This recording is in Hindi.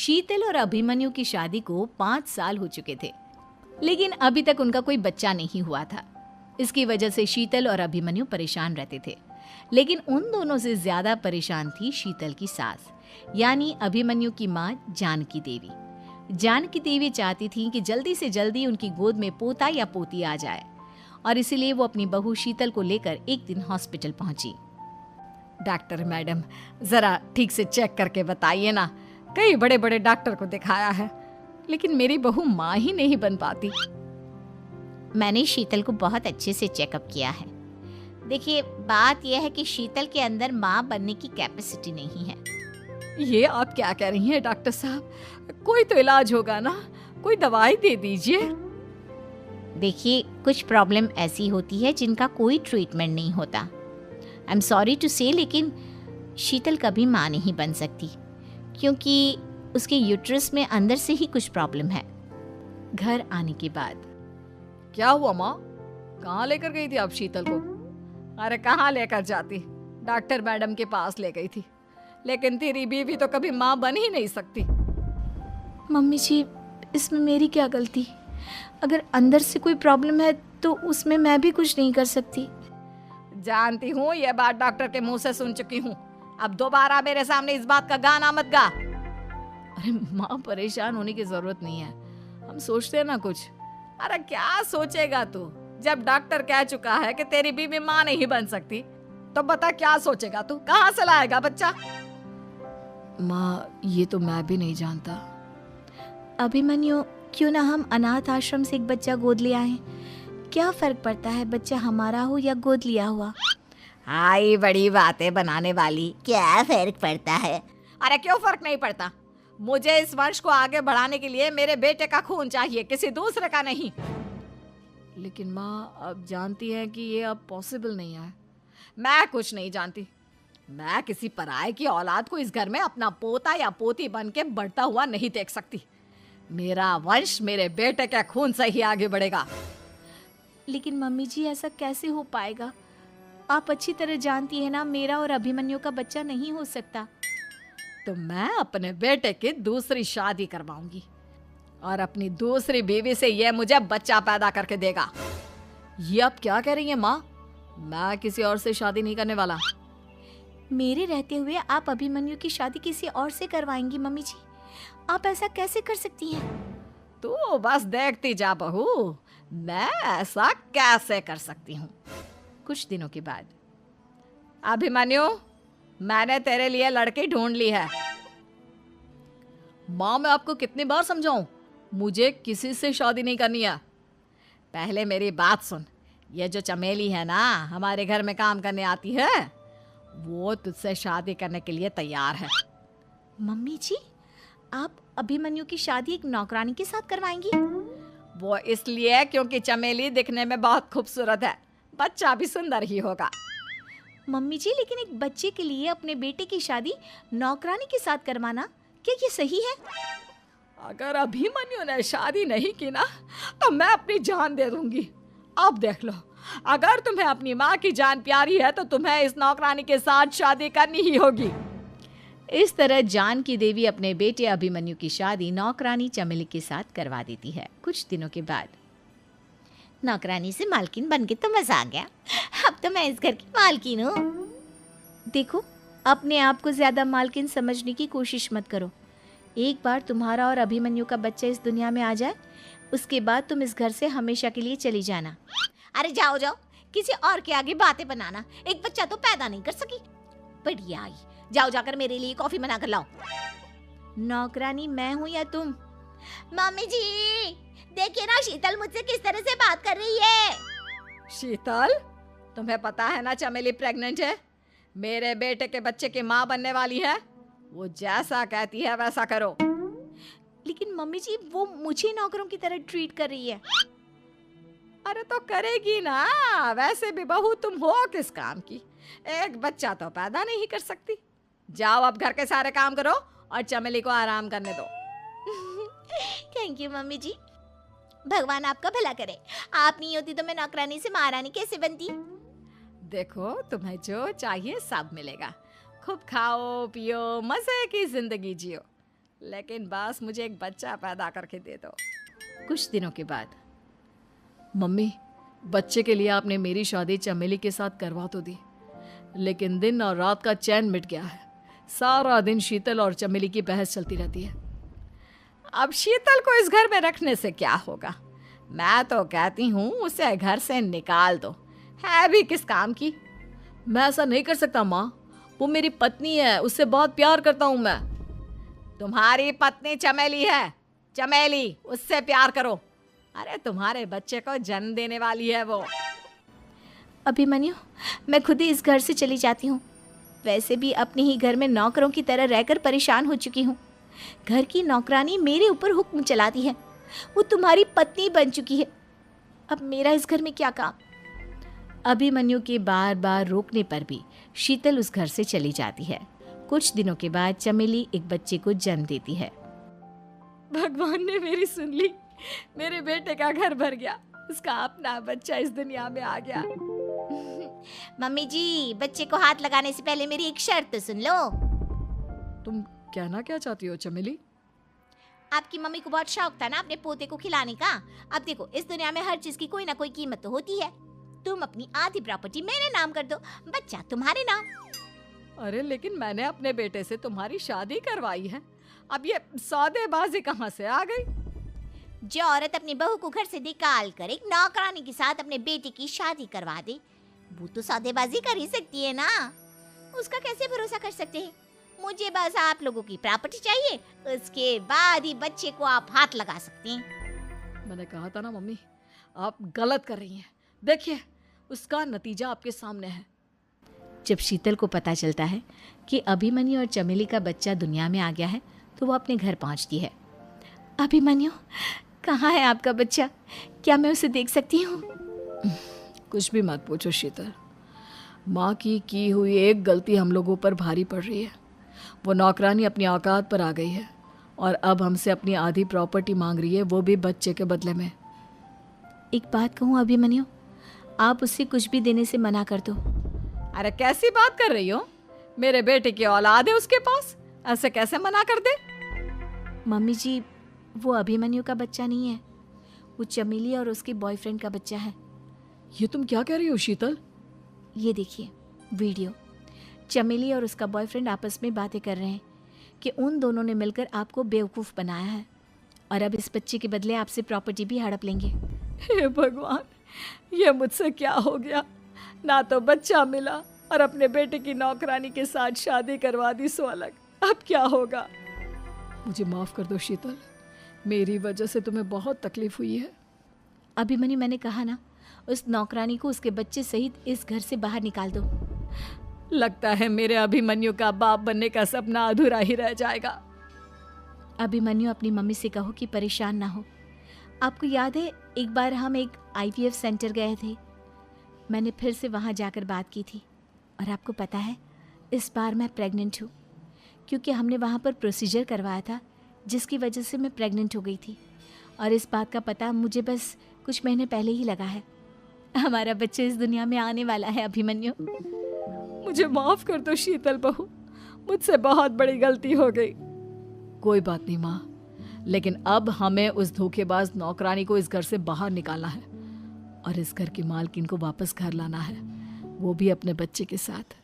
शीतल और अभिमन्यु की शादी को 5 साल हो चुके थे, लेकिन अभी तक उनका कोई बच्चा नहीं हुआ था। इसकी वजह से शीतल और अभिमन्यु परेशान रहते थे, लेकिन उन दोनों से ज्यादा परेशान थी शीतल की सास, यानी अभिमन्यु की माँ जानकी देवी। जानकी देवी चाहती थी कि जल्दी से जल्दी उनकी गोद में पोता या पोती आ जाए, और इसीलिए वो अपनी बहू शीतल को लेकर एक दिन हॉस्पिटल पहुंची। डॉक्टर मैडम, जरा ठीक से चेक करके बताइए ना। कई बड़े बड़े डॉक्टर को दिखाया है, लेकिन मेरी बहू माँ ही नहीं बन पाती। मैंने शीतल को बहुत अच्छे से चेकअप किया है। देखिए, बात यह है कि शीतल के अंदर माँ बनने की कैपेसिटी नहीं है। ये आप क्या कह रही हैं डॉक्टर साहब? कोई तो इलाज होगा ना, कोई दवाई दे दीजिए। देखिए, कुछ प्रॉब्लम ऐसी होती है जिनका कोई ट्रीटमेंट नहीं होता। आई एम सॉरी टू से, लेकिन शीतल कभी माँ नहीं बन सकती, क्योंकि उसके यूट्रस में अंदर से ही कुछ प्रॉब्लम है। घर आने के बाद क्या हुआ माँ? कहाँ लेकर गई थी आप शीतल को? अरे कहाँ लेकर जाती, डॉक्टर मैडम के पास ले गई थी, लेकिन तेरी बीवी तो कभी माँ बन ही नहीं सकती। मम्मी जी, इसमें मेरी क्या गलती? अगर अंदर से कोई प्रॉब्लम है तो उसमें मैं भी कुछ नहीं कर सकती। जानती हूँ, ये बात डॉक्टर के मुंह से सुन चुकी हूँ। अब दोबारा मेरे सामने इस बात का गाना मत गा। अरे माँ, परेशान होने की जरूरत नहीं है, हम सोचते हैं ना कुछ। अरे क्या सोचेगा तू? जब डॉक्टर कह चुका है कि तेरी बीवी माँ नहीं बन सकती, तो बता क्या सोचेगा तू? कहाँ से लाएगा बच्चा? माँ, ये तो मैं भी नहीं जानता। अभिमन्यु, क्यों ना हम अनाथ आश्रम से एक बच्चा गोद ले आए? क्या फर्क पड़ता है बच्चा हमारा हो या गोद लिया हुआ? हाय, बड़ी बातें बनाने वाली। क्या फर्क पड़ता है? अरे क्यों फर्क नहीं पड़ता? मुझे इस वंश को आगे बढ़ाने के लिए मेरे बेटे का खून चाहिए, किसी दूसरे का नहीं। लेकिन माँ, आप जानती हैं कि ये अब पॉसिबल नहीं है। मैं कुछ नहीं जानती। मैं किसी पराये की औलाद को इस घर में अपना पोता या पोती बन के बढ़ता हुआ नहीं देख सकती। मेरा वंश मेरे बेटे के खून से ही आगे बढ़ेगा। लेकिन मम्मी जी, ऐसा कैसे हो पाएगा? आप अच्छी तरह जानती है ना, मेरा और अभिमन्यु का बच्चा नहीं हो सकता। तो मैं अपने बेटे की दूसरी शादी करवाऊंगी, और अपनी दूसरी बीवी से ये मुझे बच्चा पैदा करके देगा। ये आप क्या कह रही हैं माँ? मैं किसी और से शादी नहीं करने वाला। मेरे रहते हुए आप अभिमन्यु की शादी किसी और से करवाएंगी? मम्मी जी, आप ऐसा कैसे कर सकती हैं? तू बस देखती जा बहू, मैं ऐसा कैसे कर सकती हूँ। कुछ दिनों के बाद, अभिमन्यु, मैंने तेरे लिए लड़की ढूंढ ली है। माँ, मैं आपको कितनी बार समझाऊं, मुझे किसी से शादी नहीं करनी है। पहले मेरी बात सुन। ये जो चमेली है ना, हमारे घर में काम करने आती है, वो तुझसे शादी करने के लिए तैयार है। मम्मी जी, आप अभिमन्यु की शादी एक नौकरानी के साथ करवाएंगी? वो इसलिए क्योंकि चमेली दिखने में बहुत खूबसूरत है, बच्चा भी सुंदर ही होगा। मम्मी जी, लेकिन एक बच्चे के लिए अपने बेटे की शादी नौकरानी के साथ करवाना, क्या ये सही है? अगर अभिमन्यु ने शादी नहीं की ना, तो मैं अपनी जान दे दूंगी। अब देख लो, अगर तुम्हें अपनी माँ की जान प्यारी है तो तुम्हें इस नौकरानी के साथ शादी करनी ही होगी। इस तरह जानकी देवी अपने बेटे अभिमन्यु की शादी नौकरानी चमेली के साथ करवा देती है। कुछ दिनों के बाद, नौकरानी से मालकिन बन के तो मजा आ गया। अब तो मैं इस घर की मालकिन हूँ। देखो, अपने आप को ज्यादा मालकिन समझने की कोशिश मत करो। एक बार तुम्हारा और अभिमन्यु का बच्चा इस दुनिया में आ जाए, उसके बाद तुम इस घर से हमेशा के लिए चली जाना। अरे जाओ जाओ, किसी और के आगे बातें बनाना। एक बच्चा तो पैदा नहीं कर सकी, बढ़िया आई। जाओ जाकर मेरे लिए कॉफी बना कर लाओ। नौकरानी मैं हूँ या तुम? मम्मी जी, देखिए ना शीतल मुझसे किस तरह से बात कर रही है। शीतल, तुम्हें पता है ना चमेली प्रेग्नेंट है, मेरे बेटे के बच्चे की माँ बनने वाली है। वो जैसा कहती है वैसा करो। लेकिन मम्मी जी, वो मुझे नौकरों की तरह ट्रीट कर रही है। अरे तो करेगी ना, वैसे भी बहू तुम हो किस काम की? एक बच्चा तो पैदा नहीं कर सकती। जाओ अब घर के सारे काम करो और चमेली को आराम करने दो। थैंक यू मम्मी जी, भगवान आपका भला करे। आप नहीं होती तो मैं नौकरानी से महारानी कैसे बनती। देखो, तुम्हें जो चाहिए सब मिलेगा। खूब खाओ पियो, मजे की जिंदगी जियो। लेकिन बस मुझे एक बच्चा पैदा करके दे दो। कुछ दिनों के बाद, मम्मी, बच्चे के लिए आपने मेरी शादी चमेली के साथ करवा तो दी, लेकिन दिन और रात का चैन मिट गया है। सारा दिन शीतल और चमेली की बहस चलती रहती है। अब शीतल को इस घर में रखने से क्या होगा? मैं तो कहती हूँ उसे घर से निकाल दो, है भी किस काम की। मैं ऐसा नहीं कर सकता माँ, वो मेरी पत्नी है, उससे बहुत प्यार करता हूँ मैं। तुम्हारी पत्नी चमेली है, चमेली, उससे प्यार करो। अरे तुम्हारे बच्चे को जन्म देने वाली है वो। अभिमन्यु, मैं खुद ही इस घर से चली जाती हूँ। वैसे भी अपने ही घर में नौकरों की तरह रहकर परेशान हो चुकी हूँ। घर की नौकरानी मेरे ऊपर हुक्म चलाती है, वो तुम्हारी पत्नी बन चुकी है। अब मेरा इस घर में क्या काम? अभिमन्यु के बार बार रोकने पर भी शीतल उस घर से चली जाती है। कुछ दिनों के बाद चमेली एक बच्चे को जन्म देती है। भगवान ने मेरी सुन ली, मेरे बेटे का घर भर गया, उसका अपना बच्चा इस दुनिया में आ गया। मम्मी जी, बच्चे को हाथ लगाने से पहले मेरी एक शर्त तो सुन लो। तुम कहना क्या चाहती हो चमेली? आपकी मम्मी को बहुत शौक था ना अपने पोते को खिलाने का। अब देखो, इस दुनिया में हर चीज की कोई ना कोई कीमत तो होती है। तुम अपनी आधी प्रॉपर्टी मेरे नाम कर दो, बच्चा तुम्हारे नाम। अरे लेकिन मैंने अपने बेटे से तुम्हारी शादी करवाई है, अब ये सौदेबाजी कहाँ से आ गई? जो औरत अपनी बहू को घर से निकाल कर एक नौकरानी के साथ अपने बेटे की शादी करवा दे, वो तो सौदेबाजी कर ही सकती है ना। उसका कैसे भरोसा कर सकते हैं? मुझे बस आप लोगों की प्रॉपर्टी चाहिए, उसके बाद ही बच्चे को आप हाथ लगा सकते हैं। मैंने कहा था ना मम्मी, आप गलत कर रही हैं। देखिए, उसका नतीजा आपके सामने है। जब शीतल को पता चलता है कि अभिमन्यु और चमेली का बच्चा दुनिया में आ गया है, तो वो अपने घर पहुंचती है। अभिमन्यु, कहाँ है आपका बच्चा? क्या मैं उसे देख सकती हूँ? कुछ भी मत पूछो शीतल, माँ की हुई एक गलती हम लोगों पर भारी पड़ रही है। वो नौकरानी अपनी औकात पर आ गई है और अब हमसे अपनी आधी प्रॉपर्टी मांग रही है, वो भी बच्चे के बदले में। एक बात कहूँ अभिमन्यु, आप उससे कुछ भी देने से मना कर दो। अरे कैसी बात कर रही हो? मेरे बेटे की औलाद है उसके पास, ऐसे कैसे मना कर दे? मम्मी जी, वो अभिमन्यु का बच्चा नहीं है, वो चमेली और उसके बॉयफ्रेंड का बच्चा है। ये तुम क्या कह रही हो शीतल? ये देखिए वीडियो, चमेली और उसका बॉयफ्रेंड आपस में बातें कर रहे हैं कि उन दोनों ने मिलकर आपको बेवकूफ़ बनाया है और अब इस बच्चे के बदले आपसे प्रॉपर्टी भी हड़प लेंगे। हे भगवान, ये मुझसे क्या हो गया? ना तो बच्चा मिला और अपने बेटे की नौकरानी के साथ शादी करवा दी सो अलग। अब क्या होगा? मुझे माफ़ कर दो शीतल, मेरी वजह से तुम्हें बहुत तकलीफ हुई है। अभिमन्यु, मैंने कहा ना, उस नौकरानी को उसके बच्चे सहित इस घर से बाहर निकाल दो। लगता है मेरे अभिमन्यु का बाप बनने का सपना अधूरा ही रह जाएगा। अभिमन्यु, अपनी मम्मी से कहो कि परेशान ना हो। आपको याद है एक बार हम एक IVF सेंटर गए थे, मैंने फिर से वहाँ जाकर बात की थी और आपको पता है इस बार मैं प्रेग्नेंट हूँ, क्योंकि हमने वहाँ पर प्रोसीजर करवाया था जिसकी वजह से मैं प्रेग्नेंट हो गई थी और इस बात का पता मुझे बस कुछ महीने पहले ही लगा है। हमारा बच्चा इस दुनिया में आने वाला है अभिमन्यु। मुझे माफ कर दो शीतल बहू, मुझसे बहुत बड़ी गलती हो गई। कोई बात नहीं माँ, लेकिन अब हमें उस धोखेबाज नौकरानी को इस घर से बाहर निकालना है और इस घर की मालकिन को वापस घर लाना है, वो भी अपने बच्चे के साथ।